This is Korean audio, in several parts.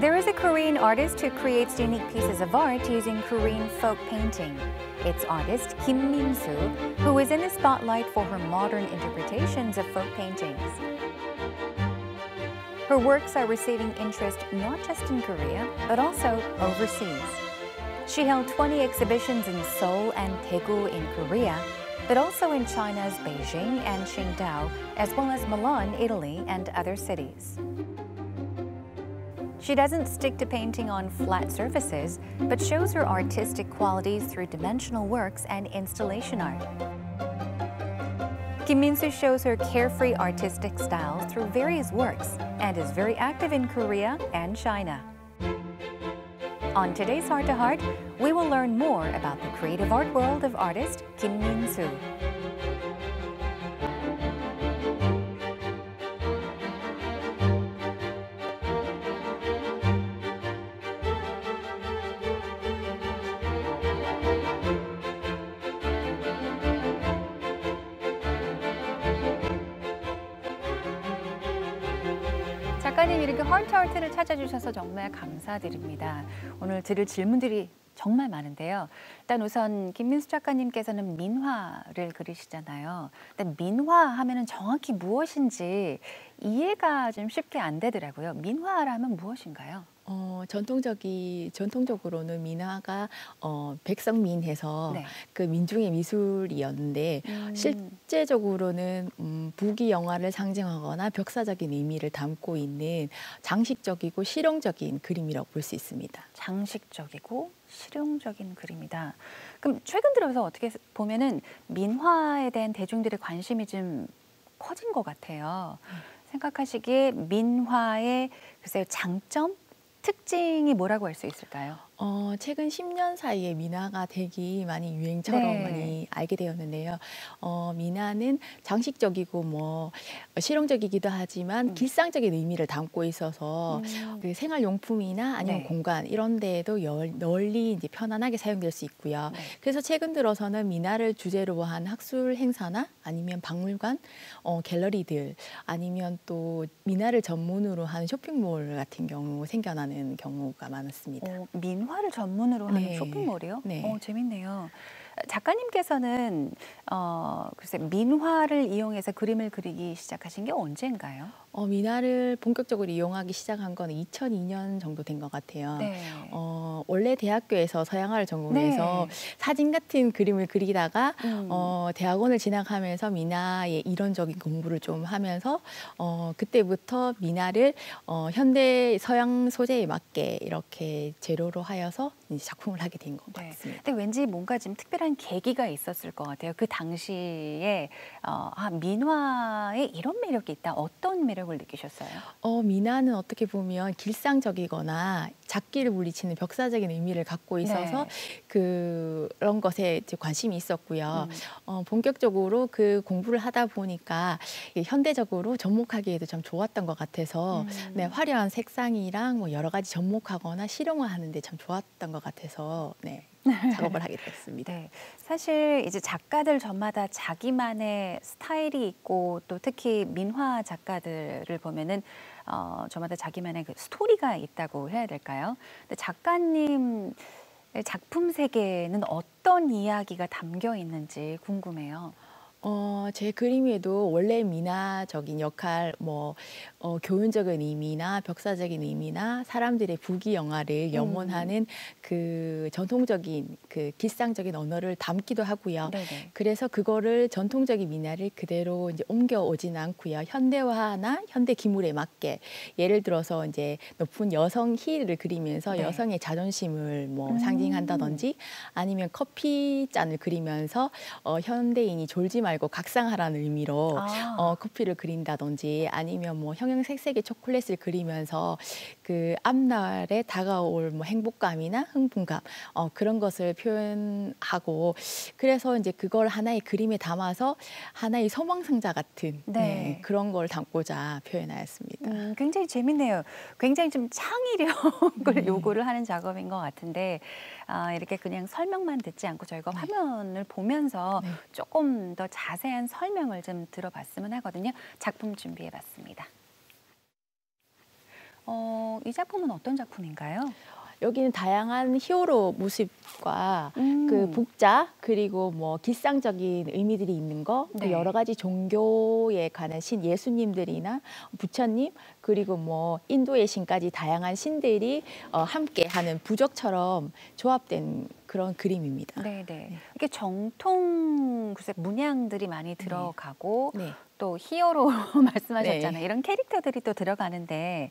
There is a Korean artist who creates unique pieces of art using Korean folk painting. It's artist Kim Min-soo, who is in the spotlight for her modern interpretations of folk paintings. Her works are receiving interest not just in Korea, but also overseas. She held 20 exhibitions in Seoul and Daegu in Korea, but also in China's Beijing and Qingdao, as well as Milan, Italy, and other cities. She doesn't stick to painting on flat surfaces, but shows her artistic qualities through dimensional works and installation art. Kim Min-soo shows her carefree artistic style through various works and is very active in Korea and China. On today's Heart to Heart, we will learn more about the creative art world of artist Kim Min-soo. 작가님 이렇게 헐트헐트를 찾아주셔서 정말 감사드립니다. 오늘 드릴 질문들이 정말 많은데요. 일단 우선 김민수 작가님께서는 민화를 그리시잖아요. 근데 민화 하면은 정확히 무엇인지 이해가 좀 쉽게 안 되더라고요. 민화라면 무엇인가요? 전통적으로는 민화가 백성민해서 네. 그 민중의 미술이었는데 실제적으로는 부귀영화를 상징하거나 벽사적인 의미를 담고 있는 장식적이고 실용적인 그림이라고 볼 수 있습니다. 장식적이고 실용적인 그림이다. 그럼 최근 들어서 어떻게 보면은 민화에 대한 대중들의 관심이 좀 커진 것 같아요. 생각하시기에 민화의 글쎄요 장점? 특징이 뭐라고 할 수 있을까요? 최근 10년 사이에 민화가 되게 많이 유행처럼 네. 많이 알게 되었는데요. 민화는 장식적이고 실용적이기도 하지만 길상적인 의미를 담고 있어서 그 생활용품이나 아니면 네. 공간 이런 데에도 널리 이제 편안하게 사용될 수 있고요. 네. 그래서 최근 들어서는 민화를 주제로 한 학술 행사나 아니면 박물관, 갤러리들 아니면 또 민화를 전문으로 한 쇼핑몰 같은 경우 생겨나는 경우가 많았습니다. 민화를 전문으로 하는 네. 쇼핑몰이요? 네. 재밌네요. 작가님께서는 글쎄 민화를 이용해서 그림을 그리기 시작하신 게 언젠가요? 민화를 본격적으로 이용하기 시작한 건 2002년 정도 된 것 같아요. 네. 원래 대학교에서 서양화를 전공해서 사진 같은 그림을 그리다가 대학원을 진학하면서 민화의 이론적인 공부를 좀 하면서 그때부터 민화를 현대 서양 소재에 맞게 이렇게 재료로 하여서 이제 작품을 하게 된 것 같습니다. 근데 왠지 뭔가 좀 특별한 계기가 있었을 것 같아요. 그 당시에 민화에 이런 매력이 있다. 어떤 매력을 느끼셨어요? 민화는 어떻게 보면 길상적이거나 잡기를 물리치는 벽사적인 의미를 갖고 있어서 그런 것에 이제 관심이 있었고요. 본격적으로 그 공부를 하다 보니까 현대적으로 접목하기에도 참 좋았던 것 같아서 네, 화려한 색상이랑 여러 가지 접목하거나 실용화하는 데 참 좋았던 것 같아서 네, 작업을 하게 됐습니다. 네, 사실 이제 작가들 저마다 자기만의 스타일이 있고 또 특히 민화 작가들을 보면은 저마다 자기만의 그 스토리가 있다고 해야 될까요? 근데 작가님 작품 세계에는 어떤 이야기가 담겨 있는지 궁금해요. 제 그림에도 원래 민화적인 역할, 교훈적인 의미나 벽사적인 의미나 사람들의 부귀영화를 염원하는 그 전통적인 그 길상적인 언어를 담기도 하고요. 네네. 그래서 그거를 전통적인 민화를 그대로 이제 옮겨오지는 않고요. 현대화나 현대 기물에 맞게 예를 들어서 이제 높은 여성 힐을 그리면서 네. 여성의 자존심을 상징한다든지 아니면 커피 잔을 그리면서 현대인이 졸지 말고 각상하라는 의미로 커피를 그린다든지 아니면 형형색색의 초콜릿을 그리면서 그 앞날에 다가올 행복감이나 흥분감 그런 것을 표현하고 그래서 이제 그걸 하나의 그림에 담아서 하나의 소망상자 같은 그런 걸 담고자 표현하였습니다. 굉장히 재밌네요. 굉장히 좀 창의력을 요구를 하는 작업인 것 같은데 이렇게 그냥 설명만 듣지 않고 저희가 화면을 보면서 조금 더 자세한 설명을 좀 들어봤으면 하거든요. 작품 준비해봤습니다. 이 작품은 어떤 작품인가요? 여기는 다양한 히어로 모습과 그 복자 그리고 뭐 길상적인 의미들이 있는 거, 또 네. 여러 가지 종교에 관한 신 예수님들이나 부처님 그리고 뭐 인도의 신까지 다양한 신들이 함께하는 부적처럼 조합된 그런 그림입니다. 네네. 이게 정통 글쎄 문양들이 많이 들어가고 네. 또 히어로 말씀하셨잖아요. 네. 이런 캐릭터들이 또 들어가는데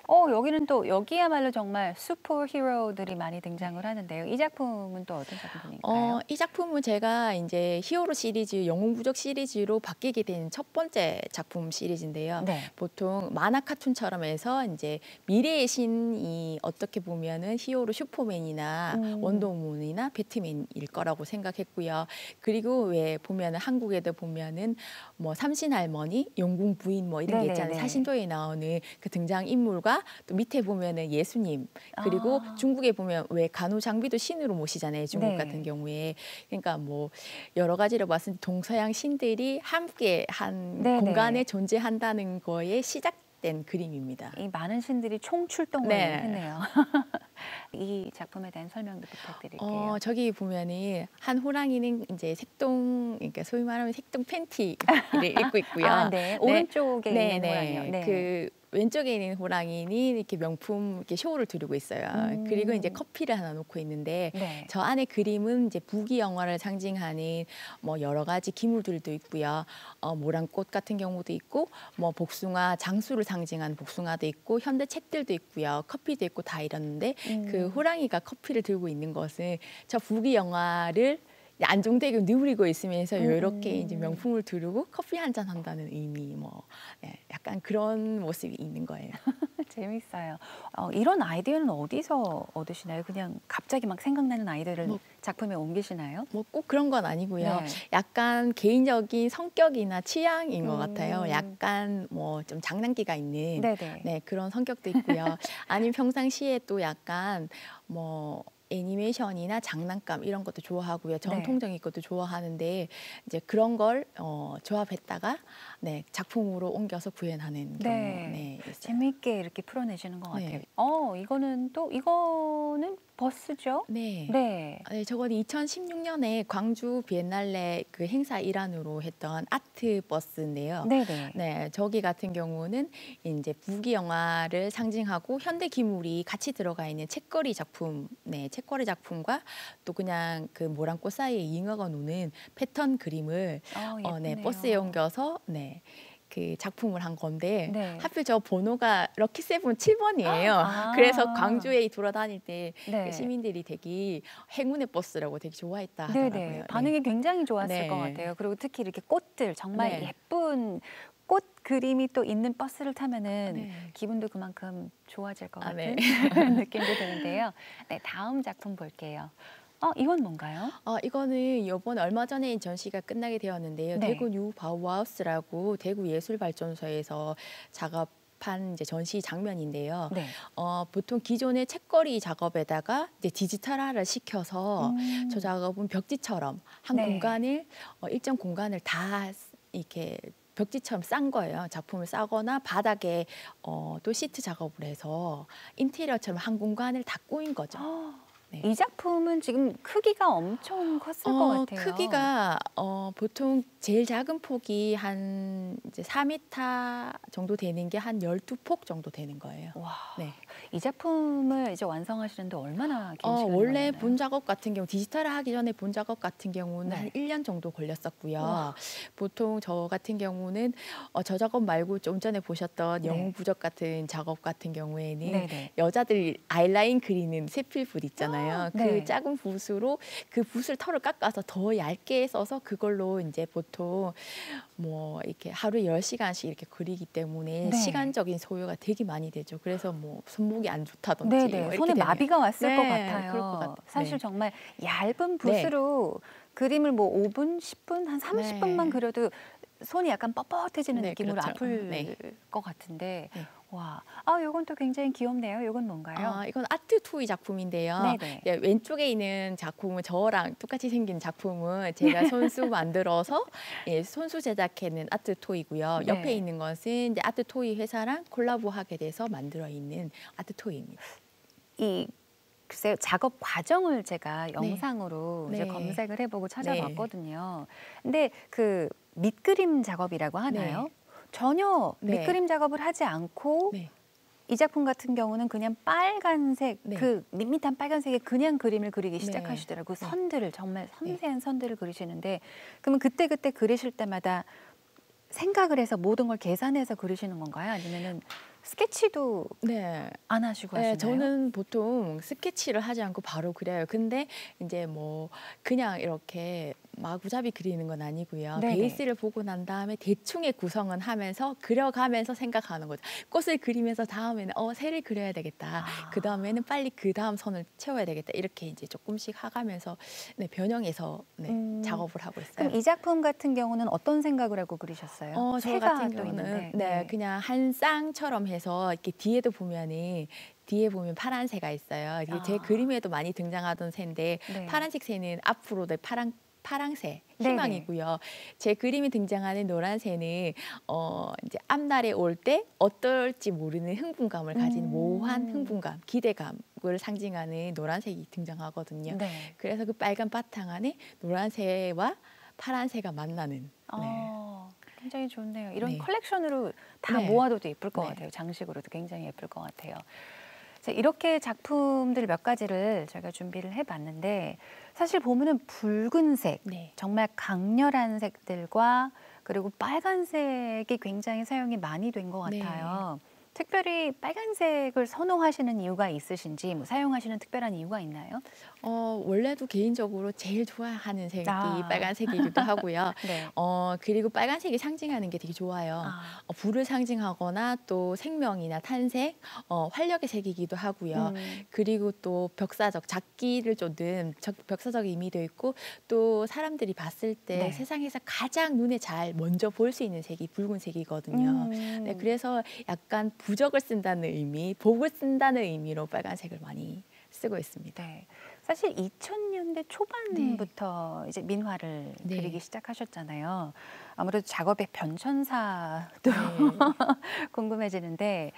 여기는 또 여기야말로 정말 슈퍼 히어로들이 많이 등장을 하는데요. 이 작품은 또 어떤 작품인가요? 이 작품은 제가 이제 히어로 시리즈, 영웅부적 시리즈로 바뀌게 된 첫 번째 작품 시리즈인데요. 네. 보통 만화 카툰처럼 해서 이제 미래의 신이 어떻게 보면은 히어로 슈퍼맨이나 원더우먼이나 배트맨일 거라고 생각했고요. 그리고 왜 보면은 한국에도 보면은 뭐 삼신 할머니, 영궁 부인 뭐 이런 게 있잖아요. 네네네. 사신도에 나오는 그 등장 인물과 또 밑에 보면은 예수님 그리고 중국에 보면 왜 간호장비도 신으로 모시잖아요. 중국 네. 같은 경우에. 그러니까 뭐 여러 가지로 봤을 때 동서양 신들이 함께 한 네네. 공간에 존재한다는 거에 시작된 그림입니다. 이 많은 신들이 총출동을 네. 했네요. 이 작품에 대한 설명도 부탁드릴게요. 저기 보면은 한 호랑이는 이제 색동, 그러니까 소위 말하면 색동 팬티를 입고 있고요. 네. 오른쪽에 있는 네네. 호랑이요. 네. 그 왼쪽에 있는 호랑이는 이렇게 명품 이렇게 쇼를 두르고 있어요. 그리고 이제 커피를 하나 놓고 있는데 네. 저 안에 그림은 이제 부귀영화를 상징하는 뭐 여러 가지 기물들도 있고요. 모란꽃 같은 경우도 있고 뭐 복숭아 장수를 상징하는 복숭아도 있고 현대 책들도 있고요. 커피도 있고 다 이러는데 그 호랑이가 커피를 들고 있는 것은 저 부귀영화를 안정되게 누리고 있으면서 이렇게 이제 명품을 두르고 커피 한 잔 한다는 의미 뭐 약간 그런 모습이 있는 거예요. 재밌어요. 이런 아이디어는 어디서 얻으시나요? 그냥 갑자기 막 생각나는 아이디어를 작품에 옮기시나요? 뭐 꼭 그런 건 아니고요. 네. 약간 개인적인 성격이나 취향인 것 같아요. 약간 뭐 좀 장난기가 있는 네네. 그런 성격도 있고요. 아니면 평상시에 또 약간 뭐 애니메이션이나 장난감 이런 것도 좋아하고요. 전통적인 것도 좋아하는데 이제 그런 걸 조합했다가 작품으로 옮겨서 구현하는 경우 있어요. 재미있게 이렇게 풀어내시는 것 네. 같아요. 이거는 버스죠? 네. 네. 저건 2016년에 광주 비엔날레 그 행사 일환으로 했던 아트 버스인데요. 네네. 네, 저기 같은 경우는 이제 부귀영화를 상징하고 현대 기물이 같이 들어가 있는 책거리 작품, 책거리 작품과 또 그냥 그 모란꽃 사이에 잉어가 노는 패턴 그림을 예쁘네요. 버스에 옮겨서 그 작품을 한 건데 네. 하필 저 번호가 럭키 세븐 7번이에요. 그래서 광주에 돌아다닐 때 네. 시민들이 되게 행운의 버스라고 되게 좋아했다 하더라고요. 네네. 반응이 굉장히 좋았을 네. 것 같아요. 그리고 특히 이렇게 꽃들 정말 네. 예쁜 꽃 그림이 또 있는 버스를 타면은 네. 기분도 그만큼 좋아질 것 같은 네. 느낌도 드는데요. 네, 다음 작품 볼게요. 이건 뭔가요? 이거는 이번 얼마 전에 전시가 끝나게 되었는데요. 네. 대구 뉴 바우하우스라고 대구 예술발전소에서 작업한 이제 전시 장면인데요. 네. 보통 기존의 책거리 작업에다가 이제 디지털화를 시켜서 저 작업은 벽지처럼 한 네. 공간을 일정 공간을 다 이렇게 벽지처럼 싼 거예요. 작품을 싸거나 바닥에 또 시트 작업을 해서 인테리어처럼 한 공간을 다 꾸민 거죠. 네. 이 작품은 지금 크기가 엄청 컸을 것 같아요. 크기가 보통 제일 작은 폭이 한 이제 4m 정도 되는 게 한 12폭 정도 되는 거예요. 와, 네. 이 작품을 이제 완성하시는데 얼마나 긴 시간이 원래 걸렸나요? 본 작업 같은 경우 디지털화 하기 전에 본 작업 같은 경우는 네. 한 1년 정도 걸렸었고요. 우와. 보통 저 같은 경우는 저 작업 말고 좀 전에 보셨던 네. 영웅부적 같은 작업 같은 경우에는 네네. 여자들 아이라인 그리는 세필붓 있잖아요. 네. 그 작은 붓으로 그 붓을 털을 깎아서 더 얇게 써서 그걸로 이제 보통 뭐 이렇게 하루에 10시간씩 이렇게 그리기 때문에 네. 시간적인 소요가 되게 많이 되죠. 그래서 뭐 손목이 안 좋다든지 네네. 뭐 이렇게 손에 되네요. 마비가 왔을 것 네, 같아요. 그럴 것 같아요. 사실 네. 정말 얇은 붓으로 그림을 뭐 5분, 10분, 한 30분만 네. 그려도 손이 약간 뻣뻣해지는 네, 느낌으로 그렇죠. 아플 네. 것 같은데 네. 와, 요건 또 굉장히 귀엽네요. 요건 뭔가요? 이건 아트 토이 작품인데요. 네네. 네, 왼쪽에 있는 작품은 저랑 똑같이 생긴 작품은 제가 손수 만들어서 예, 손수 제작해낸 아트 토이고요. 네. 옆에 있는 것은 이제 아트 토이 회사랑 콜라보하게 돼서 만들어 있는 아트 토이입니다. 이 글쎄요, 작업 과정을 제가 네. 영상으로 이제 네. 검색을 해보고 네. 찾아봤거든요. 근데 그 밑그림 작업이라고 하나요? 네. 전혀 네. 밑그림 작업을 하지 않고 네. 이 작품 같은 경우는 그냥 빨간색, 네. 그 밋밋한 빨간색에 그냥 그림을 그리기 네. 시작하시더라고요. 네. 선들을 정말 네. 섬세한 선들을 그리시는데 그러면 그때그때 그리실 때마다 생각을 해서 모든 걸 계산해서 그리시는 건가요? 아니면은 스케치도 네. 안 하시고 네, 하시나요? 저는 보통 스케치를 하지 않고 바로 그려요. 근데 이제 뭐 그냥 이렇게 마구잡이 그리는 건 아니고요. 네네. 베이스를 보고 난 다음에 대충의 구성은 하면서 그려가면서 생각하는 거죠. 꽃을 그리면서 다음에는 새를 그려야 되겠다. 그 다음에는 빨리 그 다음 선을 채워야 되겠다. 이렇게 이제 조금씩 하가면서 네, 변형해서 네, 작업을 하고 있어요. 그럼 이 작품 같은 경우는 어떤 생각을 하고 그리셨어요? 저 새가 같은 또 경우는 있는데. 네, 그냥 한 쌍처럼 해서 이렇게 뒤에도 보면은 뒤에 보면 파란 새가 있어요. 이게 제 아. 그림에도 많이 등장하던 새인데 네. 파란색 새는 앞으로 네, 파랑새 네네. 희망이고요. 제 그림에 등장하는 노란 새는 이제 앞날에 올 때 어떨지 모르는 흥분감을 가진 모호한 흥분감, 기대감을 상징하는 노란색이 등장하거든요. 네. 그래서 그 빨간 바탕 안에 노란 새와 파란 새가 만나는. 네. 굉장히 좋네요. 이런 네. 컬렉션으로 다 네. 모아둬도 예쁠 것 네. 같아요. 장식으로도 굉장히 예쁠 것 같아요. 자, 이렇게 작품들 몇 가지를 저희가 준비를 해봤는데 사실 보면은 붉은색, 네. 정말 강렬한 색들과 그리고 빨간색이 굉장히 사용이 많이 된 것 네. 같아요. 특별히 빨간색을 선호하시는 이유가 있으신지, 뭐 사용하시는 특별한 이유가 있나요? 원래도 개인적으로 제일 좋아하는 색이 아. 빨간색이기도 하고요. 네. 그리고 빨간색이 상징하는 게 되게 좋아요. 불을 상징하거나 또 생명이나 탄생, 활력의 색이기도 하고요. 그리고 또 벽사적, 작기를 쫓는 벽사적 의미도 있고 또 사람들이 봤을 때 네. 세상에서 가장 눈에 잘 먼저 보일 수 있는 색이 붉은색이거든요. 네, 그래서 약간 부적을 쓴다는 의미, 복을 쓴다는 의미로 빨간색을 많이 쓰고 있습니다. 네. 사실 2000년대 초반부터 이제 민화를 네. 그리기 시작하셨잖아요. 아무래도 작업의 변천사도 네. 궁금해지는데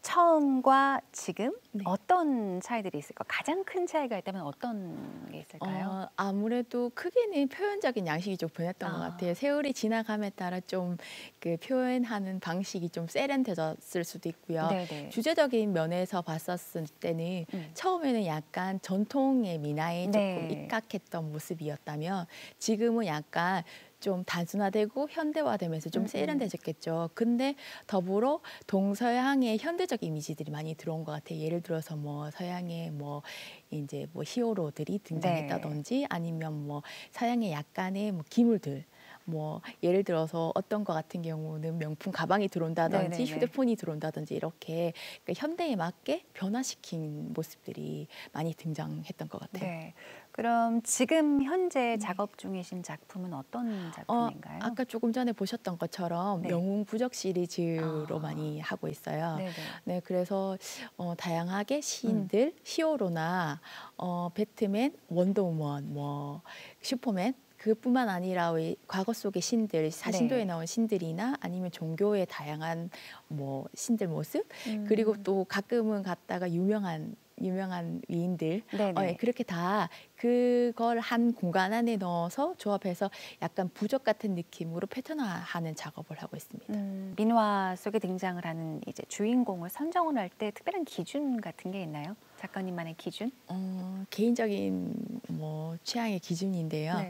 처음과 지금 네. 어떤 차이들이 있을까? 가장 큰 차이가 있다면 어떤 게 있을까요? 아무래도 크게는 표현적인 양식이 좀 변했던 것 같아요. 세월이 지나감에 따라 좀 그 표현하는 방식이 좀 세련되졌을 수도 있고요. 네네. 주제적인 면에서 봤었을 때는 처음에는 약간 전통의 민화에 조금 네. 입각했던 모습이었다면 지금은 약간 좀 단순화되고 현대화되면서 좀 세련돼졌겠죠. 근데 더불어 동서양의 현대적 이미지들이 많이 들어온 것 같아요. 예를 들어서 뭐 서양의 뭐 이제 뭐 히어로들이 등장했다든지 아니면 뭐 서양의 약간의 뭐 기물들. 뭐 예를 들어서 어떤 것 같은 경우는 명품 가방이 들어온다든지 네네네. 휴대폰이 들어온다든지 이렇게 그러니까 현대에 맞게 변화시킨 모습들이 많이 등장했던 것 같아요. 네. 그럼 지금 현재 작업 중이신 작품은 어떤 작품인가요? 아까 조금 전에 보셨던 것처럼 네. 영웅 부적 시리즈로 많이 하고 있어요. 네네. 네, 그래서 다양하게 시인들, 히어로나 배트맨, 원더우먼, 뭐 슈퍼맨 그뿐만 아니라 과거 속의 신들, 사신도에 네. 나온 신들이나 아니면 종교의 다양한 뭐 신들 모습 그리고 또 가끔은 갔다가 유명한 위인들 네네. 그렇게 다 그걸 한 공간 안에 넣어서 조합해서 약간 부적 같은 느낌으로 패턴화하는 작업을 하고 있습니다. 민화 속에 등장을 하는 이제 주인공을 선정을 할 때 특별한 기준 같은 게 있나요? 작가님만의 기준? 개인적인 뭐 취향의 기준인데요. 네.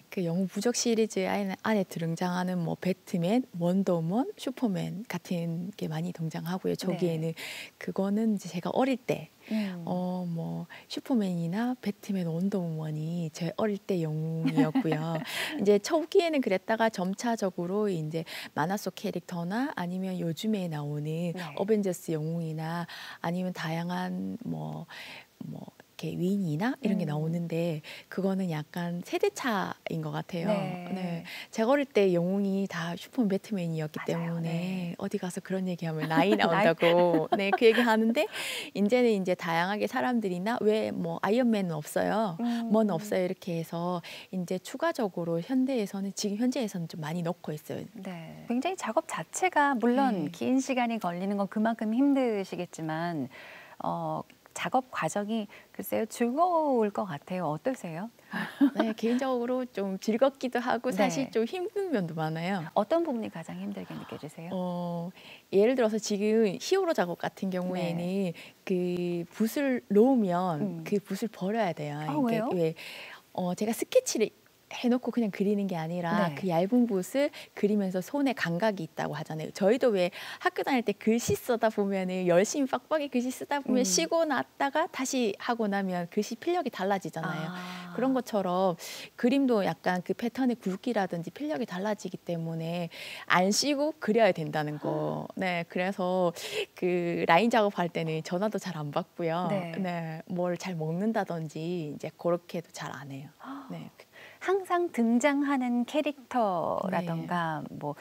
그 영웅 부적 시리즈 안에 등장하는 뭐 배트맨, 원더우먼, 슈퍼맨 같은 게 많이 등장하고요. 저기에는 그거는 이제 제가 어릴 때 뭐 슈퍼맨이나 배트맨, 원더우먼이 제 어릴 때 영웅이었고요. 이제 초기에는 그랬다가 점차적으로 이제 만화 속 캐릭터나 아니면 요즘에 나오는 어벤져스 영웅이나 아니면 다양한 뭐 이렇게 윈이나 이런 게 음. 나오는데 그거는 약간 세대 차인 것 같아요. 네. 네. 제가 어릴 때 영웅이 다 슈퍼맨 배트맨이었기 맞아요. 때문에 네. 어디 가서 그런 얘기하면 나이 나온다고 네, 그 얘기 하는데 이제는 이제 다양하게 사람들이나 왜 뭐 아이언맨은 없어요. 뭔 음. 없어요. 이렇게 해서 이제 추가적으로 현대에서는 지금 현재에서는 좀 많이 넣고 있어요. 네. 굉장히 작업 자체가 물론 네. 긴 시간이 걸리는 건 그만큼 힘드시겠지만 작업 과정이 글쎄요 즐거울 것 같아요. 어떠세요? 네, 개인적으로 좀 즐겁기도 하고 사실 네. 좀 힘든 면도 많아요. 어떤 부분이 가장 힘들게 느껴지세요? 예를 들어서 지금 히어로 작업 같은 네. 경우에는 그 붓을 놓으면 그 붓을 버려야 돼요. 아, 이게 왜요? 왜 제가 스케치를 해놓고 그냥 그리는 게 아니라 네. 그 얇은 붓을 그리면서 손에 감각이 있다고 하잖아요. 저희도 왜 학교 다닐 때 글씨 쓰다 보면은 열심히 빡빡이 글씨 쓰다 보면 쉬고 났다가 다시 하고 나면 글씨 필력이 달라지잖아요. 아. 그런 것처럼 그림도 약간 그 패턴의 굵기라든지 필력이 달라지기 때문에 안 쉬고 그려야 된다는 거. 네, 그래서 그 라인 작업할 때는 전화도 잘 안 받고요. 네. 네, 뭘 잘 먹는다든지 이제 그렇게도 잘 안 해요. 네. 항상 등장하는 캐릭터라던가 뭐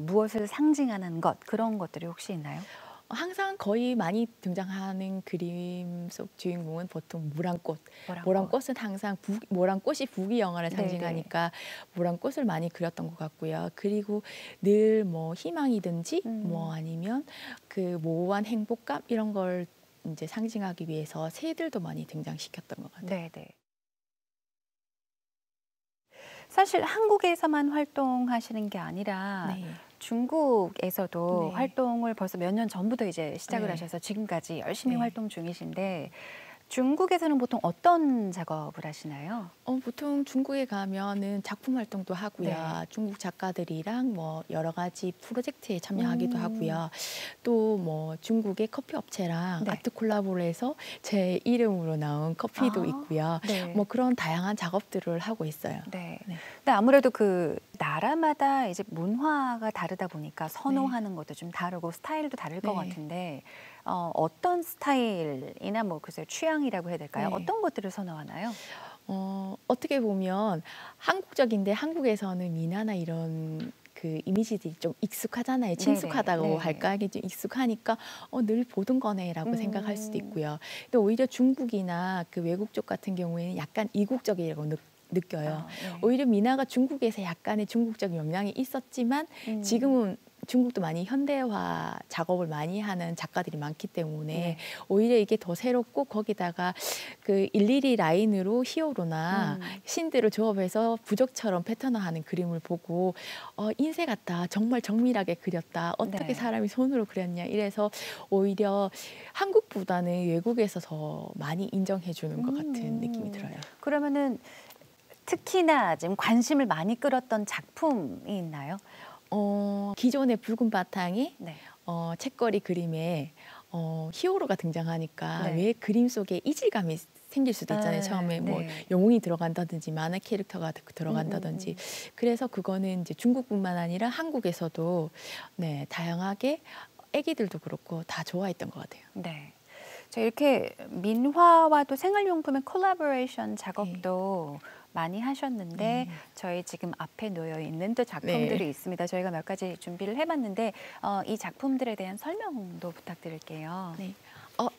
무엇을 상징하는 것 그런 것들이 혹시 있나요? 항상 거의 많이 등장하는 그림 속 주인공은 보통 모란꽃. 모란꽃. 모란꽃은 항상 모란꽃이 부귀영화를 네네. 상징하니까 모란꽃을 많이 그렸던 것 같고요. 그리고 늘 뭐 희망이든지 뭐 아니면 그 모호한 행복감 이런 걸 이제 상징하기 위해서 새들도 많이 등장시켰던 것 같아요. 네네. 사실 한국에서만 활동하시는 게 아니라 네. 중국에서도 네. 활동을 벌써 몇 년 전부터 이제 시작을 네. 하셔서 지금까지 열심히 네. 활동 중이신데 중국에서는 보통 어떤 작업을 하시나요? 보통 중국에 가면은 작품 활동도 하고요. 네. 중국 작가들이랑 뭐 여러 가지 프로젝트에 참여하기도 하고요. 또 뭐 중국의 커피 업체랑 네. 아트 콜라보를 해서 제 이름으로 나온 커피도 아, 있고요. 네. 뭐 그런 다양한 작업들을 하고 있어요. 네. 네. 근데 아무래도 그 나라마다 이제 문화가 다르다 보니까 선호하는 것도 좀 다르고 스타일도 다를 것 네. 같은데 어떤 스타일이나 뭐 글쎄요 취향이라고 해야 될까요? 네. 어떤 것들을 선호하나요? 어떻게 보면 한국적인데 한국에서는 미나나 이런 그 이미지들이 좀 익숙하잖아요. 네네. 친숙하다고 네. 할까? 이게 좀 익숙하니까 늘 보던 거네라고 생각할 수도 음. 있고요. 근데 오히려 중국이나 그 외국 쪽 같은 경우에는 약간 이국적이라고 느껴요. 네. 오히려 미나가 중국에서 약간의 중국적 영향이 있었지만 지금은 중국도 많이 현대화 작업을 많이 하는 작가들이 많기 때문에 네. 오히려 이게 더 새롭고 거기다가 그 일일이 라인으로 히어로나 신들을 조합해서 부적처럼 패턴화하는 그림을 보고 인쇄 같다. 정말 정밀하게 그렸다. 어떻게 네. 사람이 손으로 그렸냐. 이래서 오히려 한국보다는 외국에서 더 많이 인정해 주는 것 같은 느낌이 들어요. 그러면은 특히나 지금 관심을 많이 끌었던 작품이 있나요? 기존의 붉은 바탕에 네. 책거리 그림에 히어로가 등장하니까 네. 왜 그림 속에 이질감이 생길 수도 있잖아요. 처음에 뭐 네. 영웅이 들어간다든지 만화 캐릭터가 들어간다든지. 그래서 그거는 이제 중국뿐만 아니라 한국에서도 네, 다양하게 애기들도 그렇고 다 좋아했던 것 같아요. 네. 저 이렇게 민화와 또 생활용품의 콜라보레이션 작업도 많이 하셨는데 저희 지금 앞에 놓여 있는 또 작품들이 네. 있습니다. 저희가 몇 가지 준비를 해봤는데 이 작품들에 대한 설명도 부탁드릴게요. 네.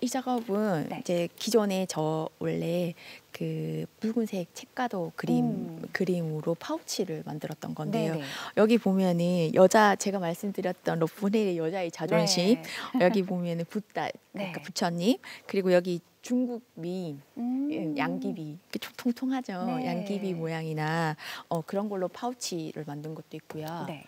이 작업은 네. 이제 기존에 저 원래 그 붉은색 책가도 그림으로 파우치를 만들었던 건데요. 네네. 여기 보면은 제가 말씀드렸던 러프넬의 여자의 자존심. 네. 여기 보면은 붓달, 그러니까 네. 부처님. 그리고 여기 중국 미인, 양귀비. 이렇게 좀 통통하죠. 네. 양귀비 모양이나 그런 걸로 파우치를 만든 것도 있고요. 네.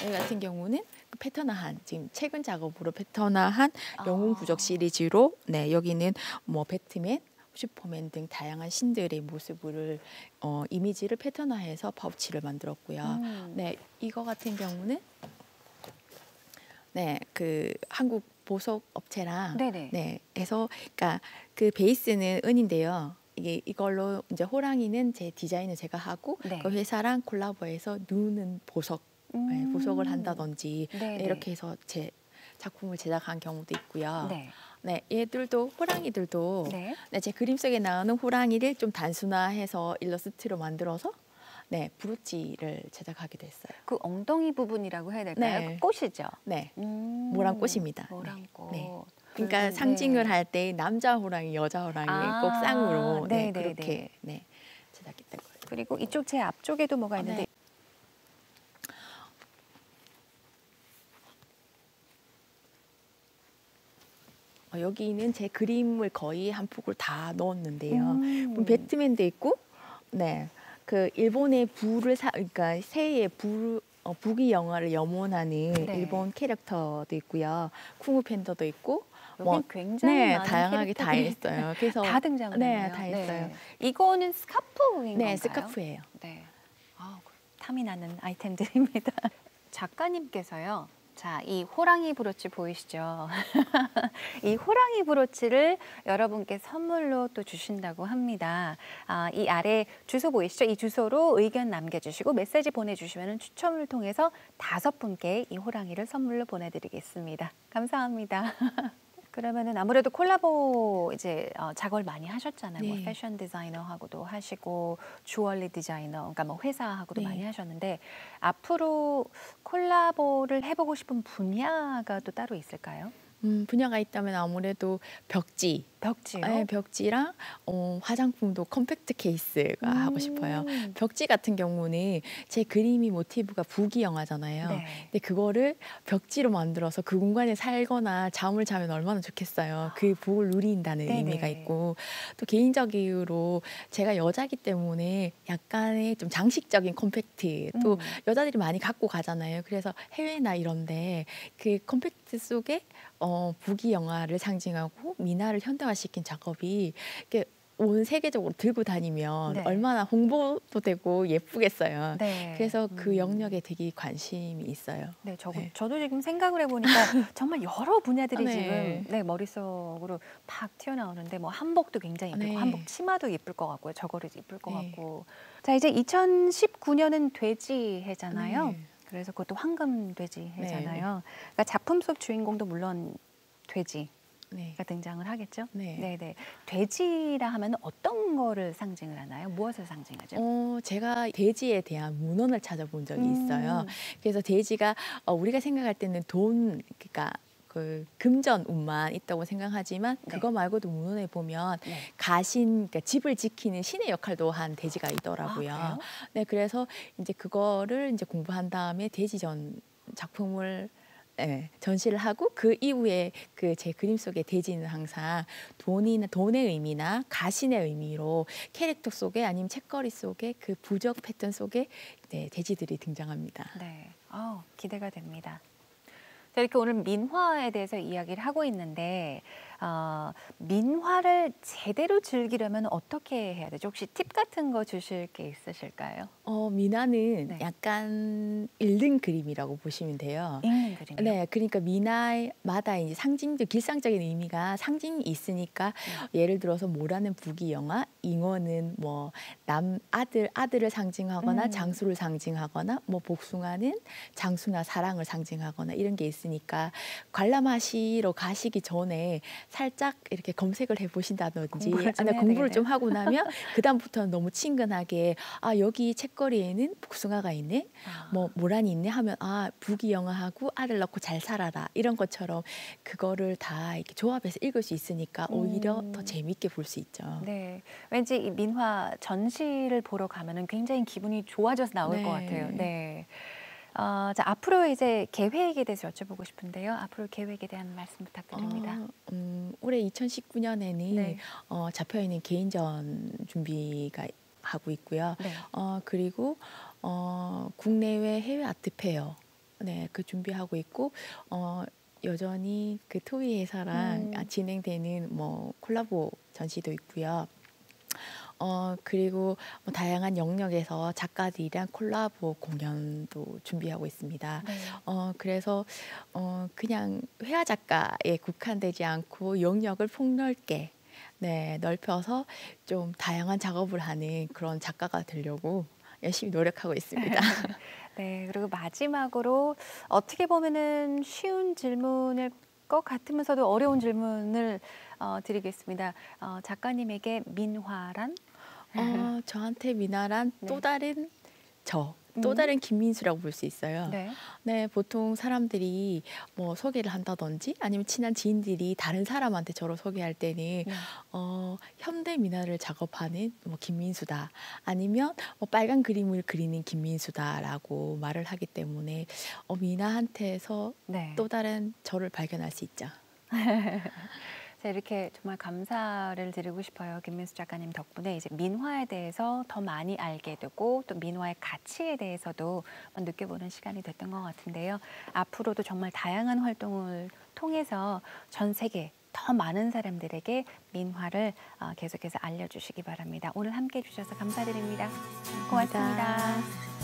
여기 같은 경우는 그 패턴화한 지금 최근 작업으로 패턴화한 영웅 부적 시리즈로 네, 여기는 뭐 배트맨, 슈퍼맨 등 다양한 신들의 모습을 이미지를 패턴화해서 파우치를 만들었고요. 네, 이거 같은 경우는 네, 그 한국 보석 업체랑 네네. 네, 해서 그러니까 그 베이스는 은인데요. 이걸로 이제 호랑이는 제 디자인을 제가 하고 네. 그 회사랑 콜라보해서 눈은 보석 네, 보석을 한다든지 네네. 네, 이렇게 해서 제 작품을 제작한 경우도 있고요. 네. 네, 얘들도 호랑이들도 네. 네, 제 그림 속에 나오는 호랑이를 좀 단순화해서 일러스트로 만들어서 네, 브로치를 제작하기도 했어요. 그 엉덩이 부분이라고 해야 될까요? 네. 그 꽃이죠. 네, 모란꽃입니다. 모란꽃. 네. 그러니까 그리고, 상징을 네. 할 때 남자 호랑이, 여자 호랑이 꼭 아, 쌍으로 네, 네네네. 그렇게 네, 제작했던 거예요. 그리고 이쪽 제 앞쪽에도 뭐가 있는데 네. 여기는 제 그림을 거의 한 폭을 다 넣었는데요. 배트맨도 있고, 네, 그 일본의 그러니까 새의 부귀 영화를 염원하는 네. 일본 캐릭터도 있고요. 쿵우 팬더도 있고, 여긴 굉장히 네, 많은 다양하게 다 캐릭터들이 했어요. 그래서 다 등장을 네, 했네요. 다 했어요. 이거는 스카프인 네, 건가요? 스카프예요. 네. 탐이 나는 아이템들입니다. 작가님께서요. 자, 이 호랑이 브로치 보이시죠? 이 호랑이 브로치를 여러분께 선물로 또 주신다고 합니다. 이 아래 주소 보이시죠? 이 주소로 의견 남겨주시고 메시지 보내주시면 추첨을 통해서 5분께 이 호랑이를 선물로 보내드리겠습니다. 감사합니다. 그러면은 아무래도 콜라보 이제 작업을 많이 하셨잖아요. 네. 뭐 패션 디자이너하고도 하시고 주얼리 디자이너, 그러니까 뭐 회사하고도 네. 많이 하셨는데 앞으로 콜라보를 해보고 싶은 분야가 또 따로 있을까요? 분야가 있다면 아무래도 벽지요? 네, 벽지랑 화장품도 컴팩트 케이스가 하고 싶어요. 벽지 같은 경우는 제 그림이 모티브가 부귀 영화잖아요. 네. 근데 그거를 벽지로 만들어서 그 공간에 살거나 잠을 자면 얼마나 좋겠어요. 그 복을 누린다는 네네. 의미가 있고 또 개인적으로 제가 여자기 때문에 약간의 좀 장식적인 컴팩트 또 여자들이 많이 갖고 가잖아요. 그래서 해외나 이런데 그 컴팩트 속에 부귀 영화를 상징하고 미나를 현대화시킨 작업이 이렇게 온 세계적으로 들고 다니면 네. 얼마나 홍보도 되고 예쁘겠어요. 네. 그래서 그 영역에 되게 관심이 있어요. 네, 네. 저도 지금 생각을 해보니까 정말 여러 분야들이 네. 지금 네, 머릿속으로 팍 튀어나오는데 뭐 한복도 굉장히 예쁠 네. 거, 한복 치마도 예쁠 것 같고요. 저고리도 예쁠 것 네. 같고. 자, 이제 2019년은 돼지 해잖아요. 네. 그래서 그것도 황금 돼지 해잖아요. 네. 그러니까 작품 속 주인공도 물론 돼지가 네. 등장을 하겠죠. 네. 네네. 돼지라 하면 어떤 거를 상징을 하나요? 무엇을 상징하죠? 제가 돼지에 대한 문헌을 찾아본 적이 있어요. 그래서 돼지가 우리가 생각할 때는 그러니까 그 금전운만 있다고 생각하지만 네. 그거 말고도 문헌에 보면 네. 그러니까 집을 지키는 신의 역할도 한 돼지가 있더라고요. 그래요? 네, 그래서 이제 그거를 이제 공부한 다음에 돼지전 작품을 네, 전시를 하고 그 이후에 그 제 그림 속의 돼지는 항상 돈의 의미나 가신의 의미로 캐릭터 속에 아니면 책거리 속에 그 부적 패턴 속에 네, 돼지들이 등장합니다. 네, 기대가 됩니다. 자, 이렇게 오늘 민화에 대해서 이야기를 하고 있는데 민화를 제대로 즐기려면 어떻게 해야 되죠? 혹시 팁 같은 거 주실 게 있으실까요? 민화는 네. 약간 읽는 그림이라고 보시면 돼요. 읽는 그림이요? 네, 그러니까 민화마다 이제 길상적인 의미가 상징이 있으니까 예를 들어서 모라는 부귀 영화, 잉어는 뭐 아들을 상징하거나 장수를 상징하거나 뭐 복숭아는 장수나 사랑을 상징하거나 이런 게 있으니까 관람하시러 가시기 전에 살짝 이렇게 검색을 해보신다든지 공부를 좀 하고 나면 그다음부터는 너무 친근하게 여기 책거리에는 복숭아가 있네, 뭐 모란이 있네 하면 부귀 영화하고 아들 낳고 잘 살아라 이런 것처럼 그거를 다 이렇게 조합해서 읽을 수 있으니까 오히려 더 재미있게 볼 수 있죠. 네, 왠지 이 민화 전시를 보러 가면은 굉장히 기분이 좋아져서 나올 것 같아요. 네. 자, 앞으로 이제 계획에 대해서 여쭤보고 싶은데요. 앞으로 계획에 대한 말씀 부탁드립니다. 올해 2019년에는 네. 잡혀있는 개인전 준비가 하고 있고요. 네. 그리고 국내외 해외 아트 페어 그 준비하고 있고 여전히 그 토이 회사랑 진행되는 뭐 콜라보 전시도 있고요. 그리고 뭐 다양한 영역에서 작가들이랑 콜라보 공연도 준비하고 있습니다. 네. 그래서 그냥 회화 작가에 국한되지 않고 영역을 폭넓게 넓혀서 좀 다양한 작업을 하는 그런 작가가 되려고 열심히 노력하고 있습니다. 네, 그리고 마지막으로 어떻게 보면은 쉬운 질문일 것 같으면서도 어려운 질문을 드리겠습니다. 작가님에게 민화란? 저한테 미나란 네. 또 다른 또 다른 김민수라고 볼 수 있어요. 네. 네, 보통 사람들이 뭐 소개를 한다든지 아니면 친한 지인들이 다른 사람한테 저를 소개할 때는 네. 현대 미나를 작업하는 뭐 김민수다 아니면 뭐 빨간 그림을 그리는 김민수다라고 말을 하기 때문에 미나한테서 네. 또 다른 저를 발견할 수 있죠. 자, 이렇게 정말 감사를 드리고 싶어요. 김민수 작가님 덕분에 이제 민화에 대해서 더 많이 알게 되고 또 민화의 가치에 대해서도 느껴보는 시간이 됐던 것 같은데요. 앞으로도 정말 다양한 활동을 통해서 전 세계 더 많은 사람들에게 민화를 계속해서 알려주시기 바랍니다. 오늘 함께해 주셔서 감사드립니다. 고맙습니다. 감사합니다.